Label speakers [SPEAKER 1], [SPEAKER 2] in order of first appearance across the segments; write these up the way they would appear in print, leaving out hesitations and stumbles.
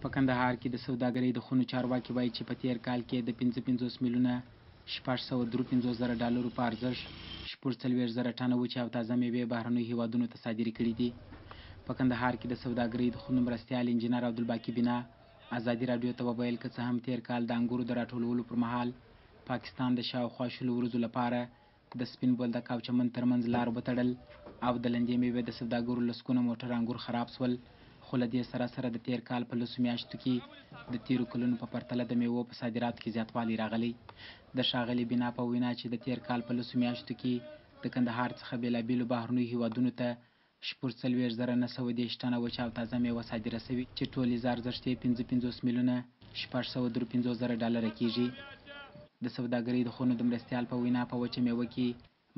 [SPEAKER 1] په کندهار کې د سوداګرۍ د خونو چارواکي وایي چې په تیر کال کې د 55 میلیونه 653 زره ډالرو په ارزښت 40 ټنه وچې او تازه میوې بهرنیو هیوادونو ته صادرې کړي دي. په کندهار کې د سوداګرۍ د خونو مرستیال انجینر عبدالباقي بنا ازادي راډیو ته وویل که څه هم تیر کال د انګورو د راټولولو پر مهال پاکستان د شاوخوا 100 ورځو لپاره د سپین بولدک او چمن ترمنځ لار وتړل او د لندې میوې د سوداګرو لسګونه موټر انګور خراب شول، خو له دې سره د تیر کال په لسو میاشتو کې د تیرو کلونو په پرتله د میوو په صادراتو کې زیاتوالی راغلی. د ښاغلي بنا په وینا چې د تیر کال په لسو میاشتو کې د کندهار څخه بېلابېلو بهرنیو هیوادونو ته 4,910 ټنه وچه او تازه میوه صادره شوې چې ټولیز ارزښت یې 55 میلیونه 653 زره ډالره کېږي. د سوداګرۍ د خونو د مرستیال په وینا په وچه میوه کې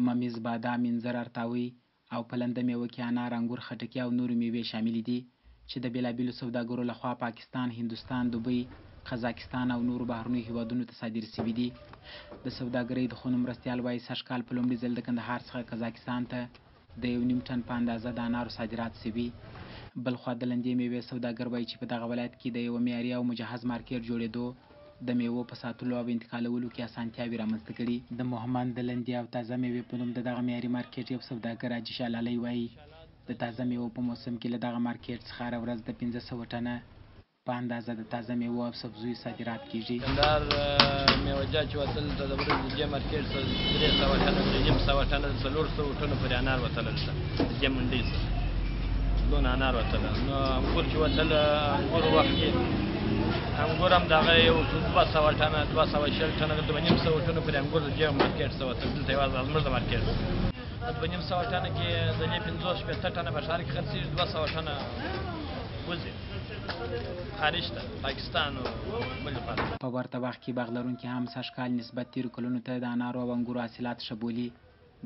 [SPEAKER 1] ممیز، بادام، انځر، ارتاوی او په لنده میوه کې انار، انګور، خټکي او نورې میوې شاملې دي چې د بېلابېلو سوداګرو لخوا پاکستان، هندوستان، دوبۍ، قزاقستان او نورو بهرنیو هیوادونو ته صادر شوي دي. د سوداګرۍ د خونو مرستیال وایي سږکال په لومړي ځل د کندهار څخه قزاقستان ته د 1.5 ټن په اندازه د انارو صادرات شوي. بلخوا د لندې میوې سوداګر وایي چې په دغه ولایت کې د یوه معیاري او مجهز مارکیټ جوړېدو د میوو په ساتلو او انتقالولو کې اسانتیاوې رامنځته کړي. د مهمند د لندې او تازه میوې په نوم د دغه معیاري مارکیټ یو سوداګر حاجي شالالی وایي د تازه میوو په موسم کې له دغه مارکیټ څخه هره ورځ د 500 ټنه په اندازه د تازه میوو او سبزیو صادرات کېږي.
[SPEAKER 2] کندهار میوه جات چې وتل ته د ورځې د دې مارکیټ څخه 300 ټنه 900 ټنه 400 ټنه پورې انار وتلل د دې منډۍ څخه دونه انار وتل. نو انګور چې وتل انګور وخت کې انګور هم دغه یو 200 ټنه 260 ټنه 250 ټنه پورې انګور د دې مارکیټ څخه وتل. دلته یوازې زموږ د مارکیټ 250 ټنه کې د دې 50 ټنه په ښار کې خرڅېږي، 200 ټنه وځي خارج ته پاکستان او بل لپاره.
[SPEAKER 1] په ورته وخت کې باغ لرونکي هم سږکال نسبت تیرو کلونو ته د انارو او انګورو حاصلات ښه بولي.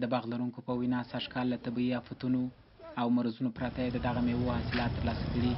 [SPEAKER 1] د باغ لرونکو په وینا سږکال له طبیعي آفتونو او مرضونو پرته د دغه میوو حاصلات ترلاسه کړي.